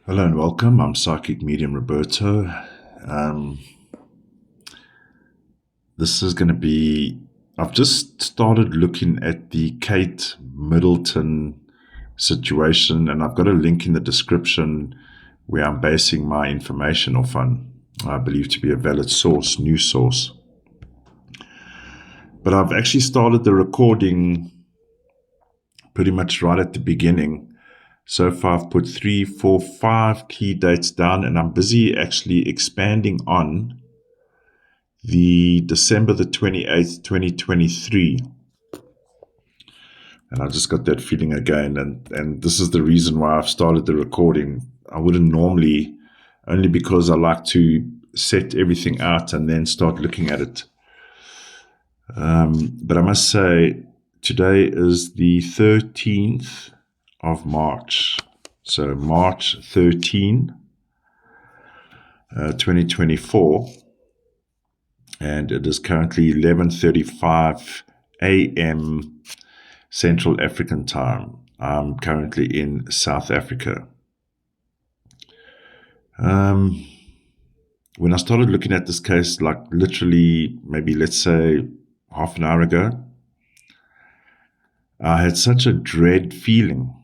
Hello and welcome. I'm Psychic Medium Roberto. This is going to be, I've just started looking at the Kate Middleton situation, and I've got a link in the description where I'm basing my information off on, I believe to be a valid source, news source. But I've actually started the recording pretty much right at the beginning. So far, I've put 3, 4, 5 key dates down, and I'm busy actually expanding on the December the 28th, 2023. And I just got that feeling again, and this is the reason why I've started the recording. I wouldn't normally, only because I like to set everything out and then start looking at it. But I must say, today is the 13th of March. So March 13, 2024. And it is currently 11:35 a.m. Central African time. I'm currently in South Africa. When I started looking at this case, like literally maybe let's say half an hour ago, I had such a dread feeling.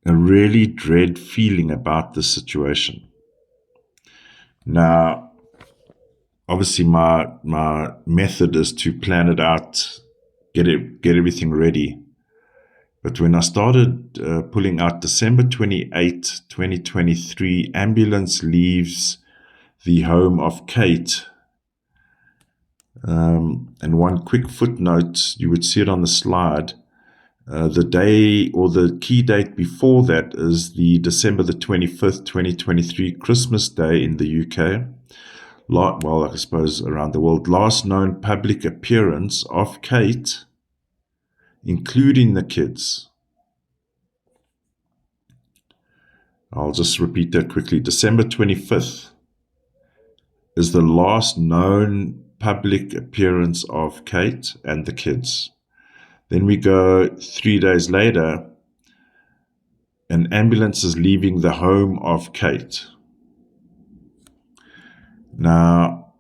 A really dread feeling about this situation. Now, obviously my method is to plan it out, get everything ready. But when I started pulling out December 28, 2023, ambulance leaves the home of Kate. And one quick footnote, you would see it on the slide. The day or the key date before that is the December the 25th, 2023, Christmas Day in the UK. Well, I suppose around the world. Last known public appearance of Kate, including the kids. I'll just repeat that quickly. December 25th is the last known public appearance of Kate and the kids. Then we go 3 days later, an ambulance is leaving the home of Kate. Now,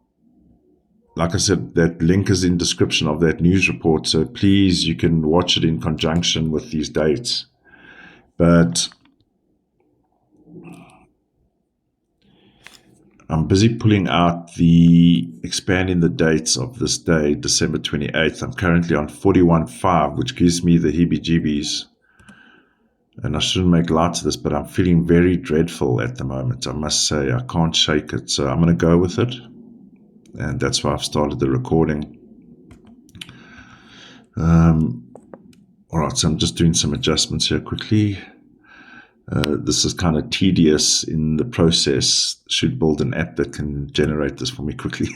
like I said, that link is in the description of that news report, so please, you can watch it in conjunction with these dates. But I'm busy pulling out expanding the dates of this day, December 28th. I'm currently on 41.5, which gives me the heebie-jeebies. And I shouldn't make light of this, but I'm feeling very dreadful at the moment. I must say, I can't shake it. So I'm going to go with it. And that's why I've started the recording. All right, so I'm just doing some adjustments here quickly. This is kind of tedious in the process. Should build an app that can generate this for me quickly.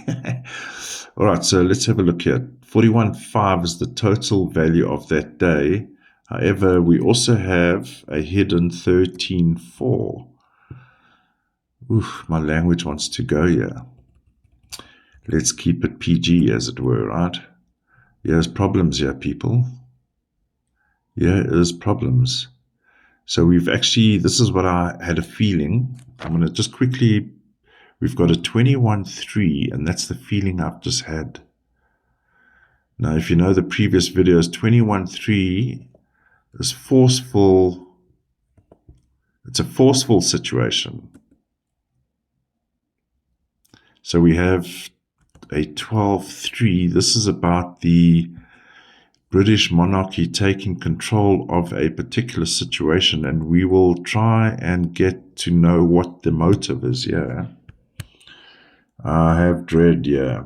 All right, so let's have a look here. 41.5 is the total value of that day. However, we also have a hidden 13.4. Oof, my language wants to go here. Let's keep it PG, as it were, right? Here's problems here, people. Here is problems. So we've actually, this is what I had a feeling. I'm going to just quickly, we've got a 21.3, and that's the feeling I've just had. Now, if you know the previous videos, 21.3 is forceful. It's a forceful situation. So we have a 12.3. This is about the British monarchy taking control of a particular situation, and we will try and get to know what the motive is. Yeah, I have dread. Yeah,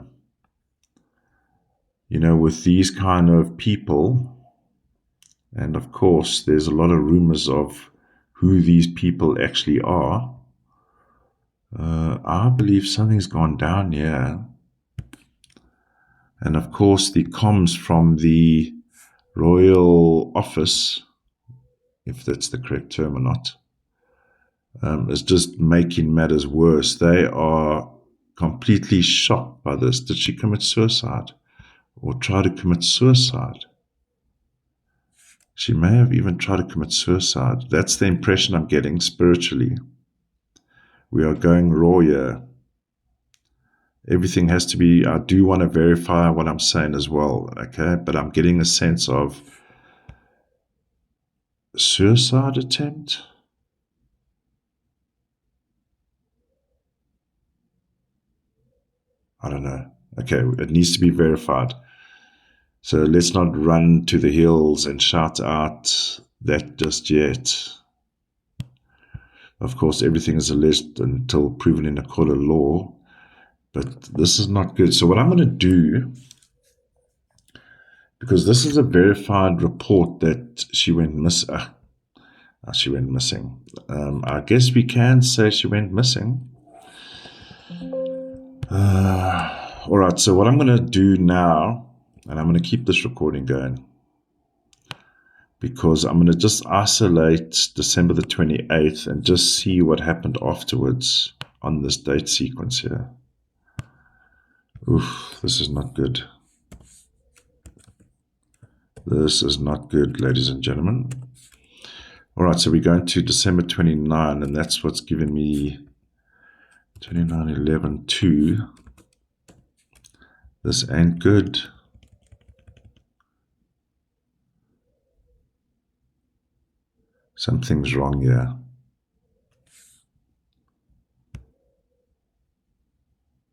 you know, with these kind of people, and of course, there's a lot of rumors of who these people actually are. I believe something's gone down here. And of course, the comms from the royal office, if that's the correct term or not, is just making matters worse. They are completely shocked by this. Did she commit suicide or try to commit suicide? She may have even tried to commit suicide. That's the impression I'm getting spiritually. We are going raw here. Everything has to be, I do want to verify what I'm saying as well, okay? But I'm getting a sense of suicide attempt. I don't know. Okay, it needs to be verified. So let's not run to the hills and shout out that just yet. Of course, everything is alleged until proven in a court of law. But this is not good. So what I'm going to do, because this is a verified report that she went missing. She went missing. I guess we can say she went missing. All right, so what I'm going to do now, and I'm going to keep this recording going, because I'm going to just isolate December the 28th and just see what happened afterwards on this date sequence here. Oof, this is not good. This is not good, ladies and gentlemen. All right, so we're going to December 29, and that's what's given me 29/11/2. This ain't good. Something's wrong here.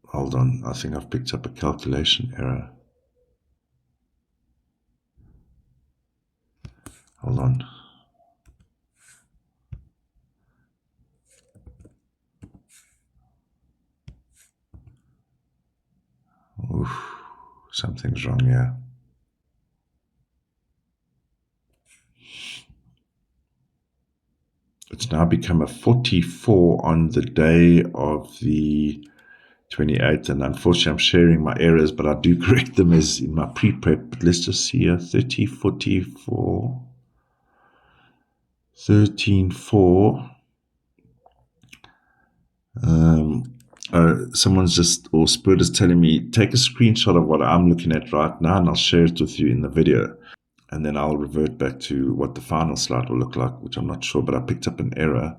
Hold on, I think I've picked up a calculation error. Hold on. Oof, something's wrong here. It's now become a 44 on the day of the 28th, and unfortunately I'm sharing my errors, but I do correct them as in my pre-prep. But let's just see here, 30, 44, 13, 4. Someone's just, or Spirit is telling me, take a screenshot of what I'm looking at right now, and I'll share it with you in the video. And then I'll revert back to what the final slide will look like, which I'm not sure, but I picked up an error.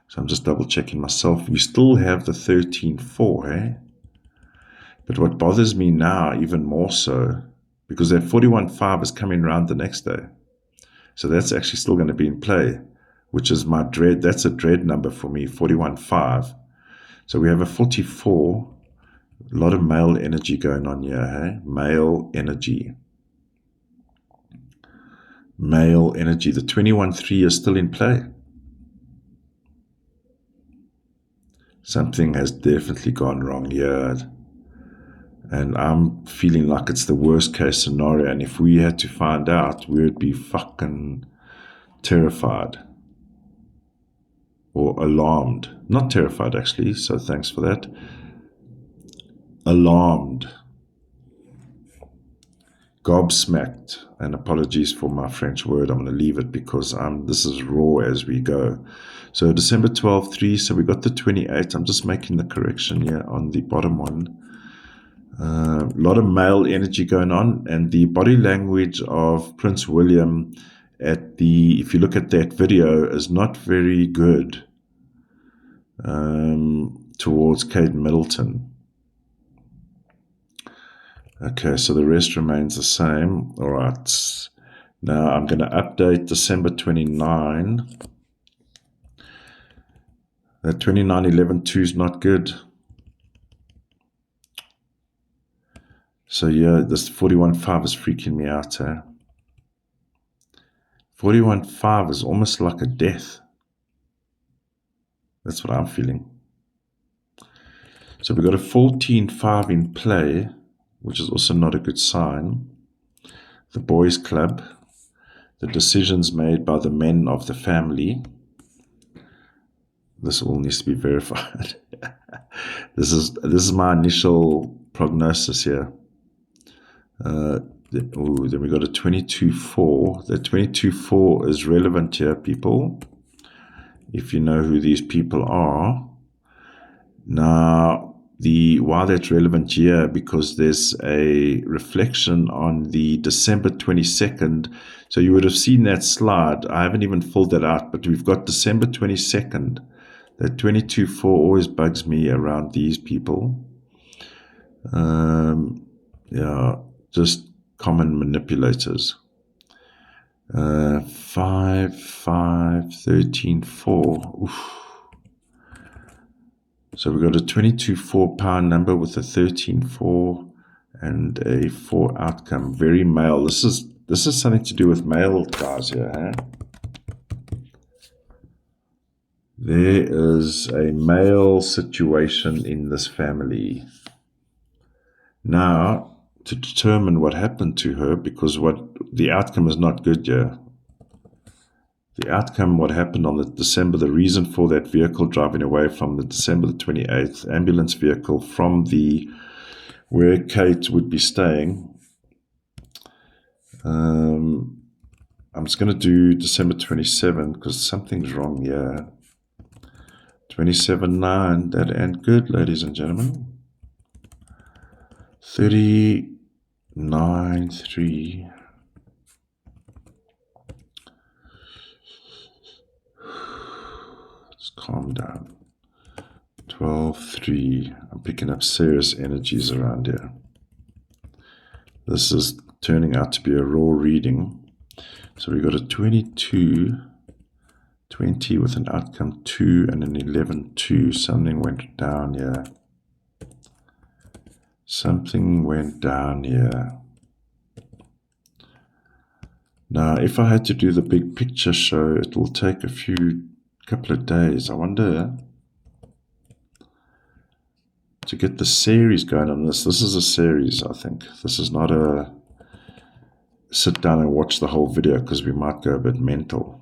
So I'm just double checking myself. We still have the 13/4, eh? But what bothers me now, even more so, because that 41/5 is coming around the next day. So that's actually still going to be in play, which is my dread. That's a dread number for me, 41/5. So we have a 44, a lot of male energy going on here, hey? Male energy. Male energy. The 21/3 is still in play. Something has definitely gone wrong here. And I'm feeling like it's the worst case scenario. And if we had to find out, we would be fucking terrified. Or alarmed. Not terrified, actually, so thanks for that. Alarmed. Gobsmacked. And apologies for my French word. I'm going to leave it because this is raw as we go. So December 12/3. So we got the 28th. I'm just making the correction here on the bottom one. A lot of male energy going on. And the body language of Prince William if you look at that video, is not very good towards Kate Middleton. Okay, so the rest remains the same. All right. Now I'm going to update December 29. That 29/11/2 is not good. So yeah, this 41/5 is freaking me out. 41/5 is almost like a death. That's what I'm feeling. So we've got a 14/5 in play, which is also not a good sign. The boys' club, the decisions made by the men of the family. This all needs to be verified. This is my initial prognosis here. Then we got a 22/4. The 22/4 is relevant here, people. If you know who these people are. Now, why that's relevant here, because there's a reflection on the December 22nd. So you would have seen that slide. I haven't even filled that out, but we've got December 22nd. That 22-4 always bugs me around these people. Yeah, just common manipulators. 5, 5, 13, 4. Oof. So we've got a 22-4 power number with a 13-4 and a 4 outcome. Very male. This is something to do with male guys here, huh? There is a male situation in this family. Now, to determine what happened to her, because the outcome is not good here. The outcome, what happened on the December, the reason for that vehicle driving away from the December the 28th, ambulance vehicle from where Kate would be staying. I'm just going to do December 27 because something's wrong here. 27-9, that ain't good, ladies and gentlemen. 39-3. Let's calm down. 12-3. I'm picking up serious energies around here. This is turning out to be a raw reading. So we got a 22-20 with an outcome 2 and an 11-2. Something went down here. Something went down here. Now, if I had to do the big picture show, it will take a couple of days. I wonder to get the series going on this. This is a series, I think. This is not a sit down and watch the whole video because we might go a bit mental.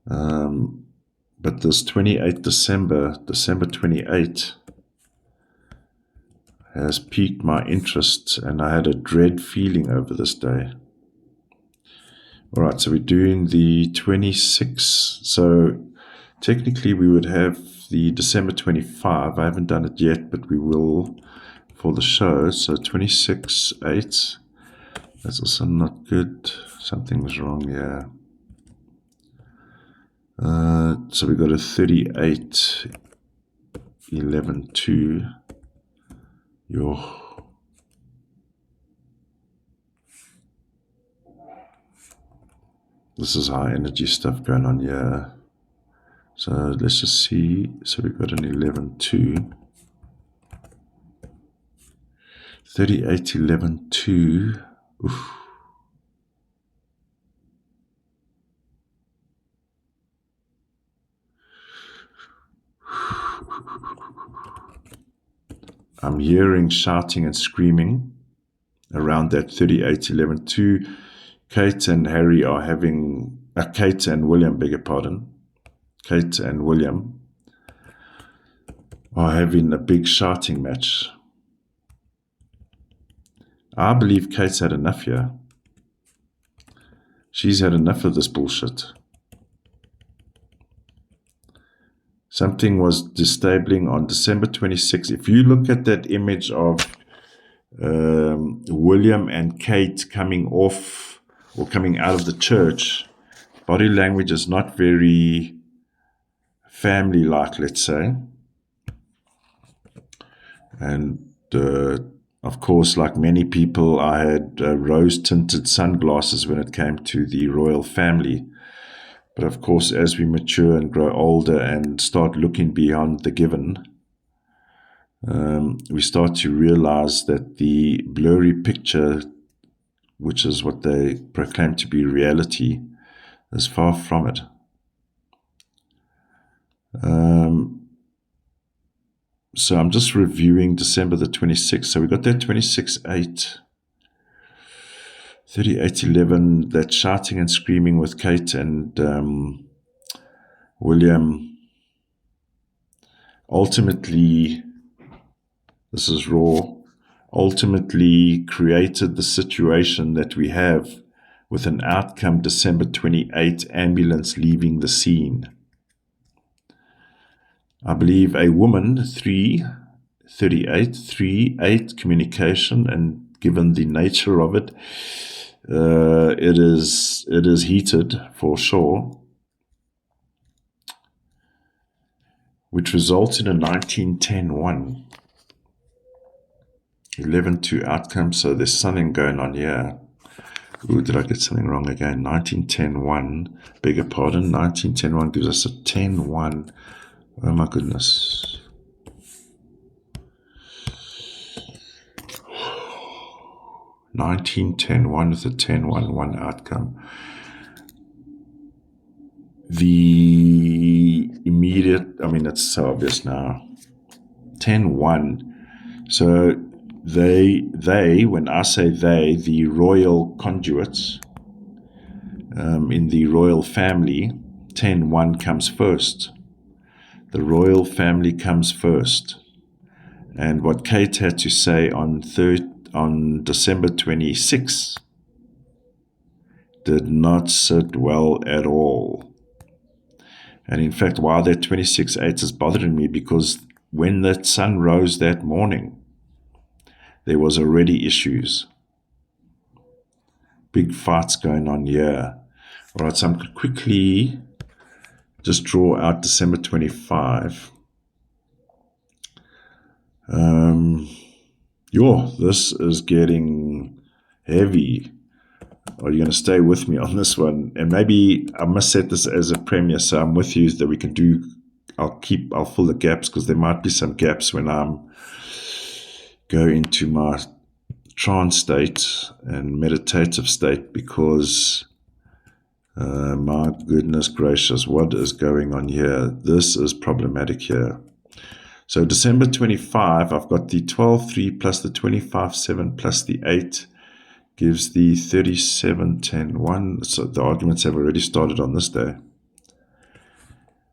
But this 28 December 28, has piqued my interest, and I had a dread feeling over this day. All right, so we're doing the 26. So technically we would have the December 25. I haven't done it yet, but we will for the show. So 26-8. That's also not good. Something was wrong here. So we got a 38-11-2. This is high energy stuff going on here. So let's just see. So we've got an 11-2. 38-11-2. Oof. I'm hearing shouting and screaming around that 38-11-2. Kate and Harry are having, Kate and William, beg your pardon. Kate and William are having a big shouting match. I believe Kate's had enough here. She's had enough of this bullshit. Something was disabling on December 26th. If you look at that image of William and Kate coming off or coming out of the church, body language is not very family-like, let's say. And of course, like many people, I had rose-tinted sunglasses when it came to the royal family. But of course, as we mature and grow older and start looking beyond the given, we start to realize that the blurry picture, which is what they proclaim to be reality, is far from it. So I'm just reviewing December the 26th. So we got that 26-8. 38-11, that shouting and screaming with Kate and William. Ultimately, this is raw, ultimately created the situation that we have with an outcome December 28, ambulance leaving the scene. I believe a woman, 338, 3-8 communication, and given the nature of it, it is heated for sure, which results in a 19-10-1. 11-2 outcome, so there's something going on here. Ooh, did I get something wrong again? 19-10-1, beg your pardon, 19-10-1 gives us a 10-1. Oh my goodness. (19-10-1) with a 10-1-1 outcome. The immediate, I mean, it's so obvious now. 10-1. So they, when I say they, the royal conduits in the royal family, 10-1 comes first. The royal family comes first. And what Kate had to say on December 26 did not sit well at all. And in fact, why that 26-8 is bothering me, because when that sun rose that morning, there was already issues. Big fights going on here. All right, so I'm going to quickly just draw out December 25. This is getting heavy. Are you going to stay with me on this one? And maybe I must set this as a premiere, so I'm with you, that we can do, I'll fill the gaps, because there might be some gaps when I'm go into my trance state and meditative state, because my goodness gracious, what is going on here? This is problematic here. So December 25, I've got the 12-3 plus the 25-7 plus the 8 gives the 37-10-1. So the arguments have already started on this day.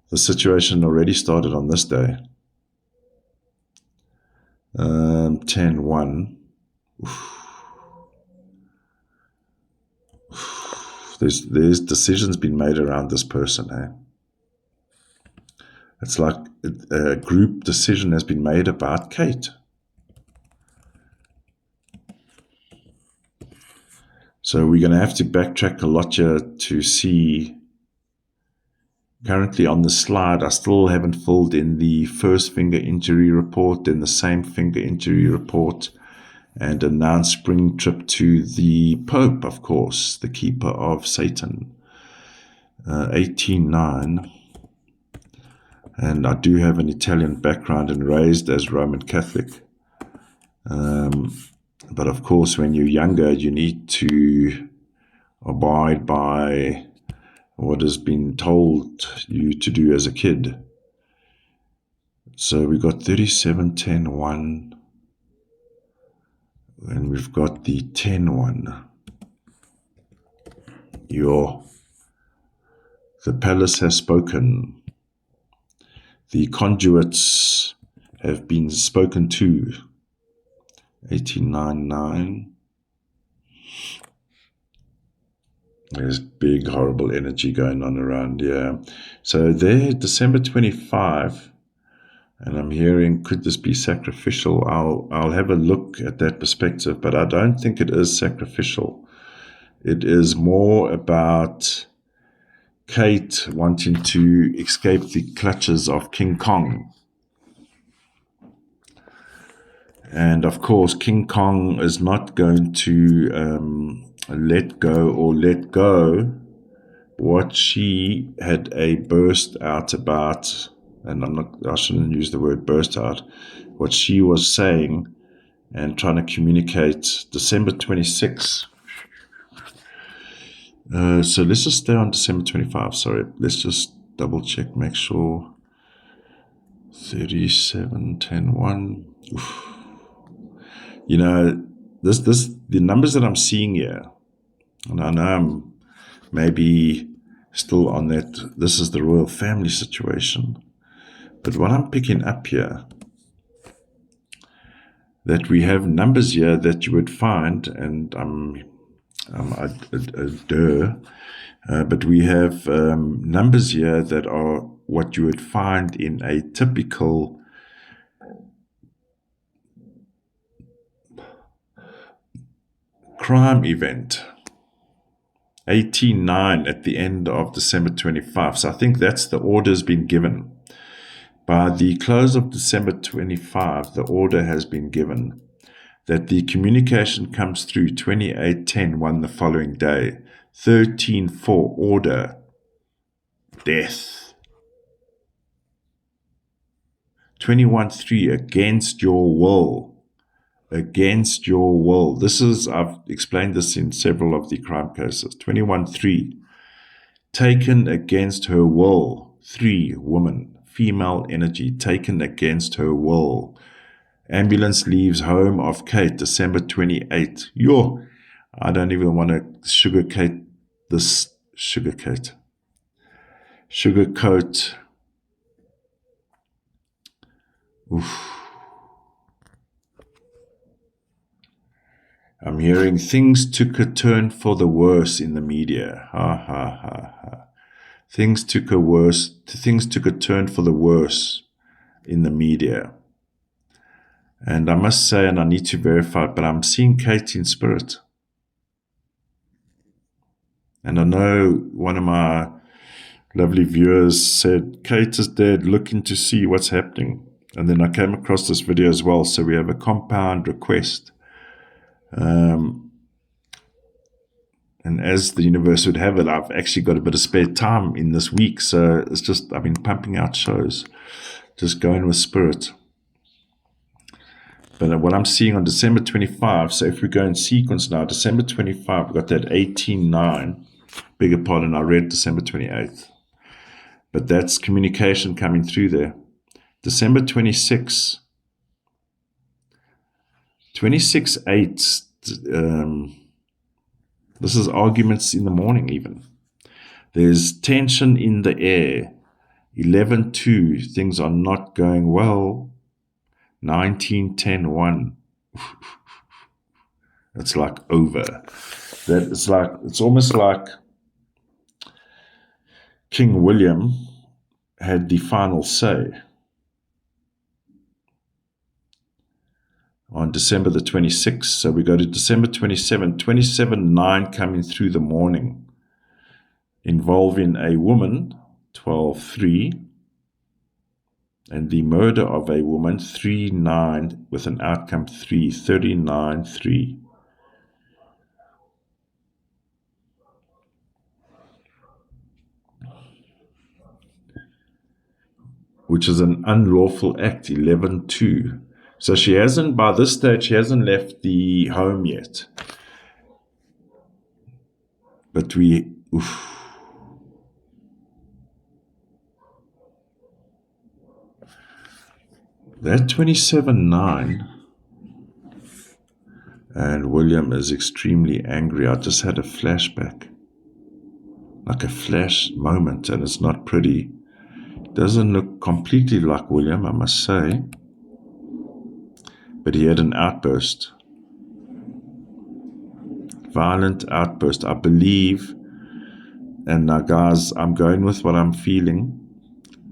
The situation already started on this day. 10-1. There's decisions been made around this person, eh? It's like a group decision has been made about Kate. So we're going to have to backtrack a lot here to see. Currently on the slide, I still haven't filled in the first finger injury report, then the same finger injury report, and a non-spring trip to the Pope, of course, the keeper of Satan. 18-9. And I do have an Italian background and raised as Roman Catholic. But of course, when you're younger, you need to abide by what has been told you to do as a kid. So we got 37-10-1. And we've got the 10-1. The palace has spoken. The conduits have been spoken to. 18-9-9. There's big, horrible energy going on around here. So there, December 25, and I'm hearing, could this be sacrificial? I'll have a look at that perspective, but I don't think it is sacrificial. It is more about Kate wanting to escape the clutches of King Kong. And of course, King Kong is not going to let go what she had a burst out about, and I shouldn't use the word burst out, what she was saying and trying to communicate December 26. So let's just stay on December 25. Sorry, let's just double check, make sure. 37-10-1. Oof. You know, the numbers that I'm seeing here, and I know I'm maybe still on that, this is the royal family situation, but what I'm picking up here, that we have numbers here that you would find, and but we have numbers here that are what you would find in a typical crime event. 18-9 at the end of December 25. So I think that's the order's been given. By the close of December 25, the order has been given that the communication comes through 28-10-1 the following day. 13-4 order, death. 21-3 against your will. Against your will. This is, I've explained this in several of the crime cases. 21-3, taken against her will. 3, woman, female energy, taken against her will. Ambulance leaves home of Kate, December 28. Yo, I don't even want to sugarcoat this. Sugarcoat. Oof. I'm hearing things took a turn for the worse in the media. Ha ha ha ha. Things took a turn for the worse in the media. And I must say, and I need to verify, but I'm seeing Kate in spirit. And I know one of my lovely viewers said, Kate is dead, looking to see what's happening. And then I came across this video as well, so we have a compound request. And as the universe would have it, I've actually got a bit of spare time in this week, so it's just, I've been pumping out shows, just going with spirit. But what I'm seeing on December 25, so if we go in sequence now, December 25, we've got that 18-9, beg your pardon, I read December 28th. But that's communication coming through there. December 26, 26-8, this is arguments in the morning even. There's tension in the air. 11-2, things are not going well. 19-10-1. It's like over. It's almost like King William had the final say. On December the 26th, so we go to December 27, 27-9 coming through the morning, involving a woman, 12-3, and the murder of a woman, 3-9, with an outcome 3, 39-3. Which is an unlawful act, 11-2. So she hasn't, by this stage, she hasn't left the home yet. But that 27-9, and William is extremely angry. I just had a flashback, like a flash moment, and it's not pretty. Doesn't look completely like William, I must say. But he had an outburst. Violent outburst, I believe. And now, guys, I'm going with what I'm feeling.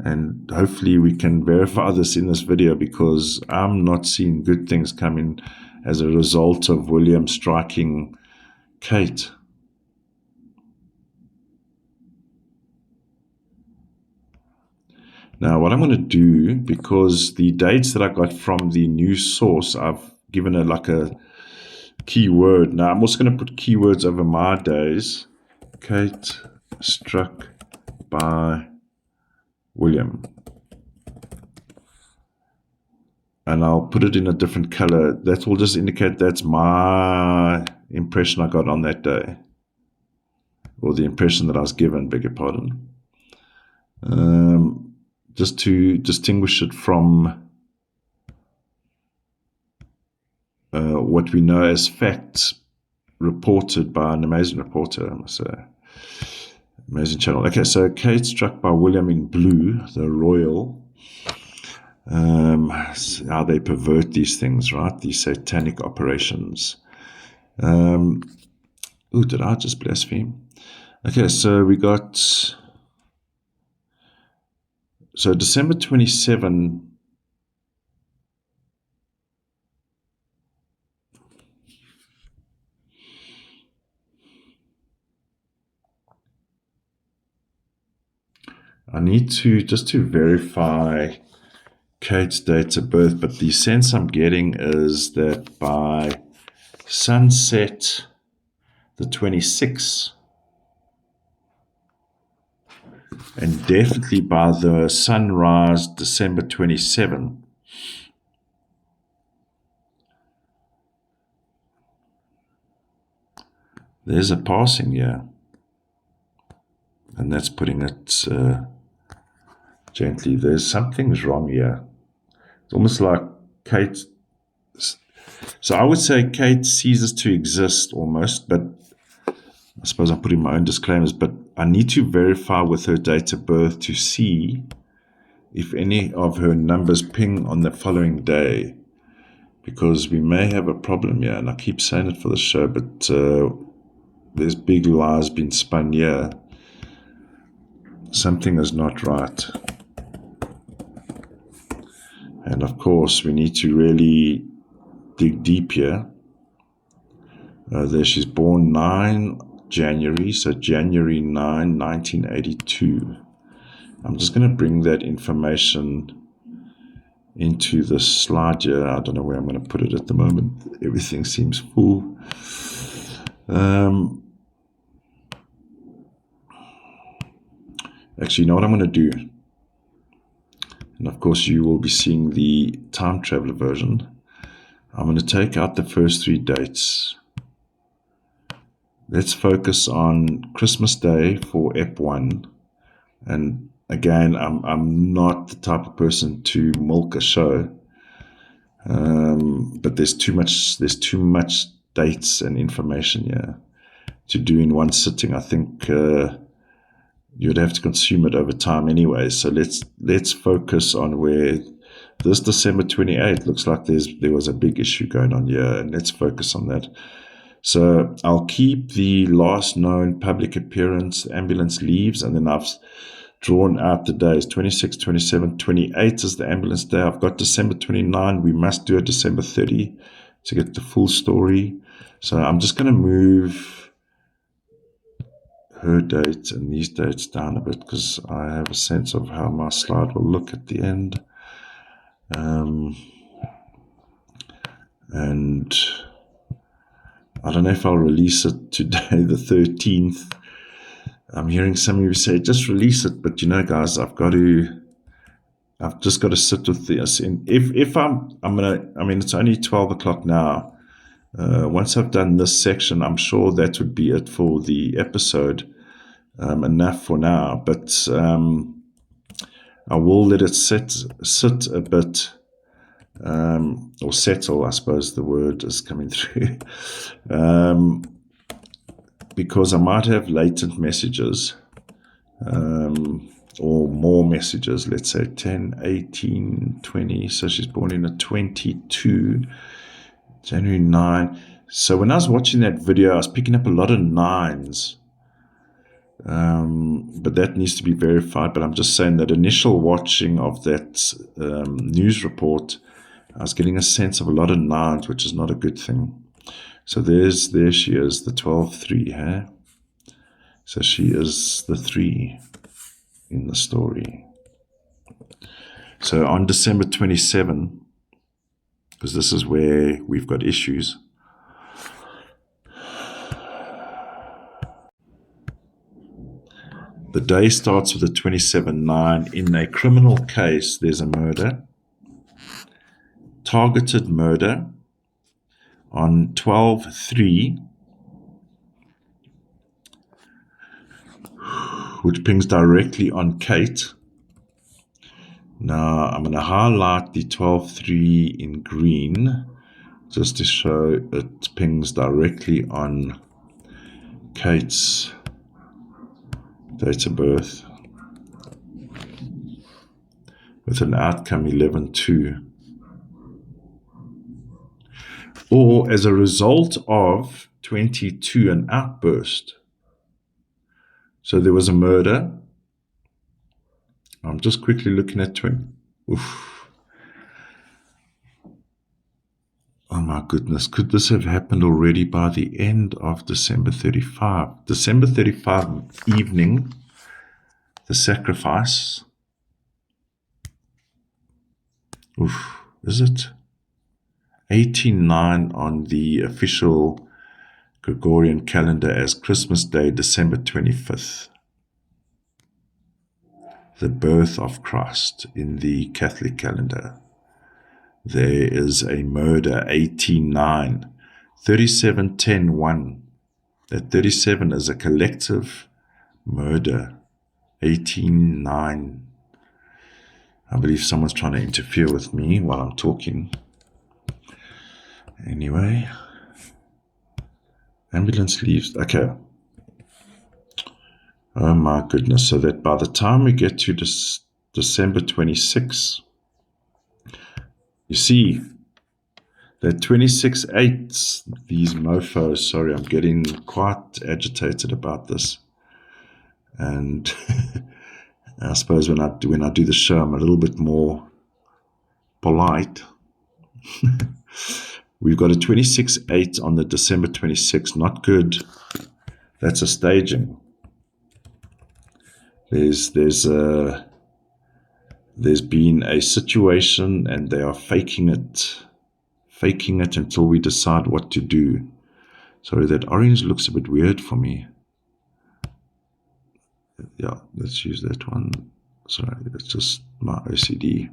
And hopefully we can verify this in this video, because I'm not seeing good things coming as a result of William striking Kate. Now, what I'm going to do, because the dates that I got from the news source, I've given it like a keyword. Now, I'm also going to put keywords over my days. Kate struck by William. And I'll put it in a different color. That will just indicate that's my impression I got on that day. Or the impression that I was given, beg your pardon. Just to distinguish it from what we know as facts reported by an amazing reporter, I must say. Amazing channel. Okay, so Kate struck by William in blue, the royal. How they pervert these things, right? These satanic operations. Did I just blaspheme? Okay, so we got So December 27, I need to just to verify Kate's date of birth, but the sense I'm getting is that by sunset the 26th, and definitely by the sunrise December 27, there's a passing year, and that's putting it gently. There's something's wrong here. It's almost like Kate. So I would say Kate ceases to exist almost, but I suppose I'm putting my own disclaimers, but I need to verify with her date of birth to see if any of her numbers ping on the following day, because we may have a problem here, and I keep saying it for the show, but there's big lies being spun here. Something is not right. And of course, we need to really dig deep here. There she's born 9 January, so January 9, 1982. I'm just going to bring that information into the slide here. I don't know where I'm going to put it at the moment. Everything seems full. Actually, you know what I'm going to do? And of course, you will be seeing the time traveler version. I'm going to take out the first 3 dates. Let's focus on Christmas Day for EP1. And again, I'm not the type of person to milk a show, but there's too much dates and information here to do in one sitting. I think you'd have to consume it over time anyway. So let's focus on where this December 28 looks like there was a big issue going on here, and let's focus on that. So I'll keep the last known public appearance, ambulance leaves, and then I've drawn out the days. 26, 27, 28 is the ambulance day. I've got December 29. We must do a December 30 to get the full story. So I'm just going to move her date and these dates down a bit, because I have a sense of how my slide will look at the end. And I don't know if I'll release it today, the 13th. I'm hearing some of you say, just release it. But you know, guys, I've just got to sit with this. And if it's only 12 o'clock now. Once I've done this section, I'm sure that would be it for the episode. Enough for now. But I will let it sit a bit, or settle, I suppose the word is coming through, because I might have latent messages, or more messages, let's say 10, 18, 20. So she's born in a 22, January 9. So when I was watching that video, I was picking up a lot of 9s. But that needs to be verified. But I'm just saying that initial watching of that news report, I was getting a sense of a lot of 9s, which is not a good thing. So there she is, the 12-3, huh? So she is the 3 in the story. So on December 27, because this is where we've got issues, the day starts with a 27-9. In a criminal case, there's a murder, targeted murder, on 12-3, which pings directly on Kate. Now, I'm going to highlight the 12-3 in green, just to show it pings directly on Kate's date of birth, with an outcome 11-2. Or as a result of 22, an outburst. So there was a murder, I'm just quickly looking at twin. Oof. Oh my goodness, could this have happened already by the end of December 35? December 35 evening, the sacrifice. Oof, is it? 18:09 on the official Gregorian calendar as Christmas Day, December 25th. The birth of Christ in the Catholic calendar. There is a murder, 18:09, 37:10:1. That 37 is a collective murder, 18:09. I believe someone's trying to interfere with me while I'm talking. Anyway, ambulance leaves. Okay. Oh my goodness. So that by the time we get to December 26, you see that 26/8, these mofos, sorry, I'm getting quite agitated about this. And I suppose when I do the show, I'm a little bit more polite. We've got a 26/8 on the December 26th. Not good. That's a staging. There's been a situation, and they are faking it until we decide what to do. Sorry, that orange looks a bit weird for me. Yeah, let's use that one. Sorry, that's just my OCD.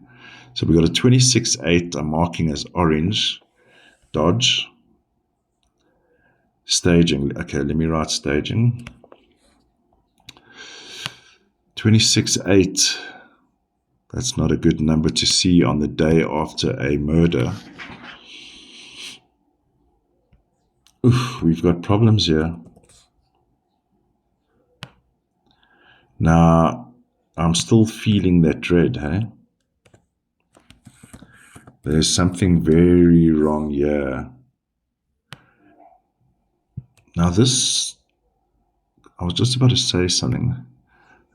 So we got a 26/8. I'm marking as orange. Dodge. Staging. Okay, let me write staging. 26/8. That's not a good number to see on the day after a murder. Oof, we've got problems here. Now, I'm still feeling that dread, hey? There's something very wrong here. Now this, I was just about to say something,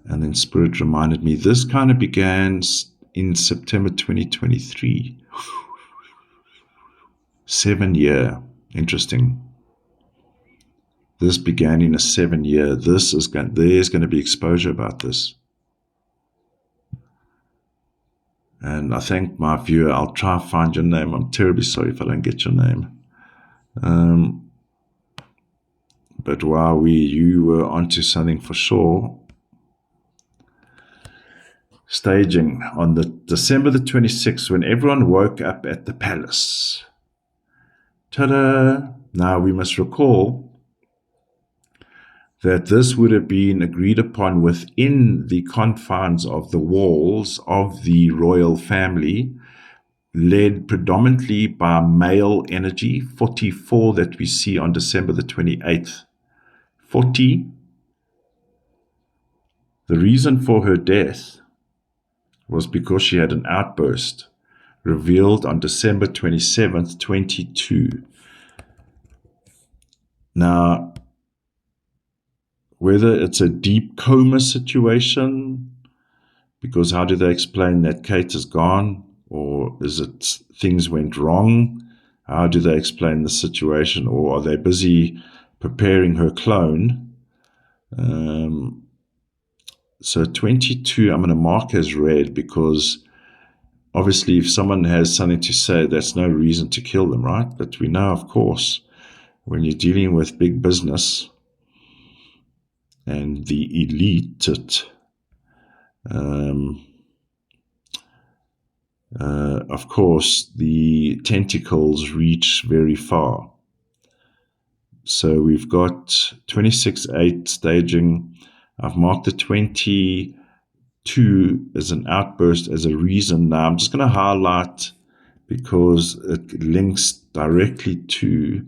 and then Spirit reminded me, this kind of began in September 2023. 7 year. Interesting. This began in a 7 year. There's going to be exposure about this. And I thank my viewer. I'll try and find your name. I'm terribly sorry if I don't get your name. But wow, you were onto something for sure. Staging on the December the 26th, when everyone woke up at the palace. Ta-da! Now we must recall that this would have been agreed upon within the confines of the walls of the royal family, led predominantly by male energy, 44 that we see on December the 28th. 40. The reason for her death was because she had an outburst, revealed on December 27th, 22. Now, whether it's a deep coma situation, because how do they explain that Kate is gone? Or is it things went wrong? How do they explain the situation? Or are they busy preparing her clone? So 22, I'm going to mark as red, because obviously if someone has something to say, that's no reason to kill them, right? But we know, of course, when you're dealing with big business and the elite, of course, the tentacles reach very far. So we've got 26/8 staging. I've marked the 22 as an outburst, as a reason. Now I'm just going to highlight, because it links directly to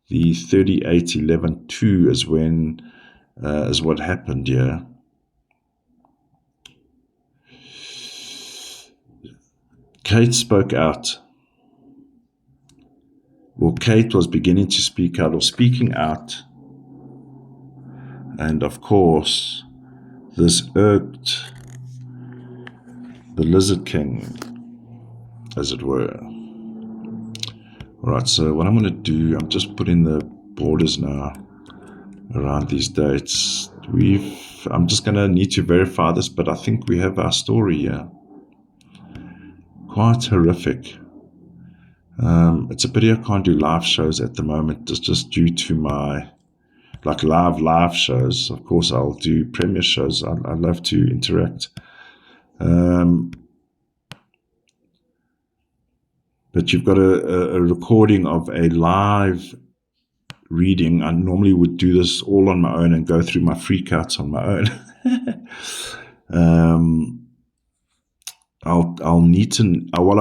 the 38/11/2 as when is what happened here. Kate spoke out. Well, Kate was beginning to speak out, or speaking out. And of course, this irked the Lizard King, as it were. Alright, so what I'm going to do, I'm just putting the borders now around these dates. I'm just going to need to verify this, but I think we have our story here. Quite horrific. It's a pity I can't do live shows at the moment. It's just due to my, like, live shows. Of course, I'll do premiere shows. I love to interact. But you've got a recording of a live reading. I normally would do this all on my own and go through my freakouts on my own. I'll neaten. What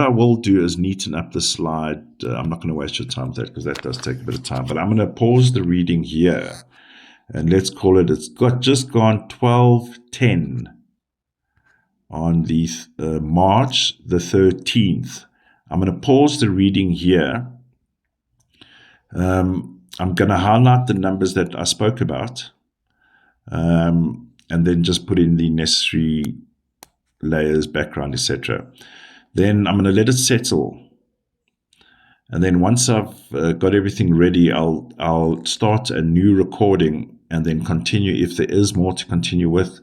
I will do is neaten up the slide. I'm not going to waste your time with that because that does take a bit of time. But I'm going to pause the reading here, and let's call it. It's just gone 12:10 on the March the 13th. I'm going to pause the reading here. I'm going to highlight the numbers that I spoke about, and then just put in the necessary layers, background, etc. Then I'm going to let it settle. And then once I've got everything ready, I'll start a new recording and then continue if there is more to continue with.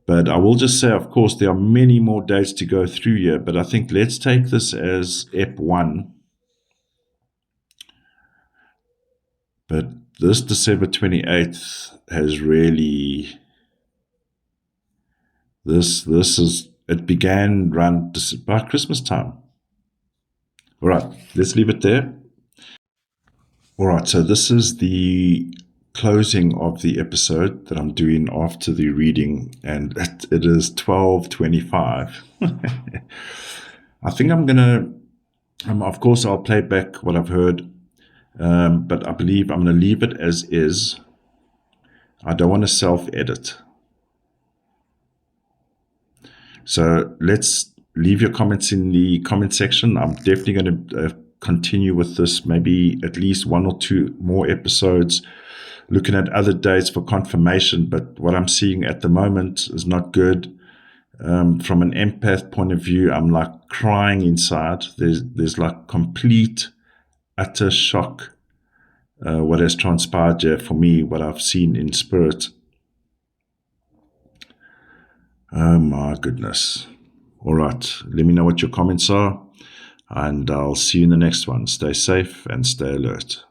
But I will just say, of course, there are many more dates to go through here, but I think let's take this as EP 1. But this December 28th has really, it began around about Christmas time. All right, let's leave it there. All right, so this is the closing of the episode that I'm doing after the reading, and it is 12:25. I think I'm gonna, of course, I'll play back what I've heard, but I believe I'm gonna leave it as is. I don't want to self-edit. So let's leave your comments in the comment section. I'm definitely going to continue with this, maybe at least 1 or 2 more episodes, looking at other dates for confirmation. But what I'm seeing at the moment is not good. From an empath point of view, I'm like crying inside. There's like complete, utter shock. What has transpired here for me, what I've seen in spirit. Oh my goodness. All right. Let me know what your comments are, and I'll see you in the next one. Stay safe and stay alert.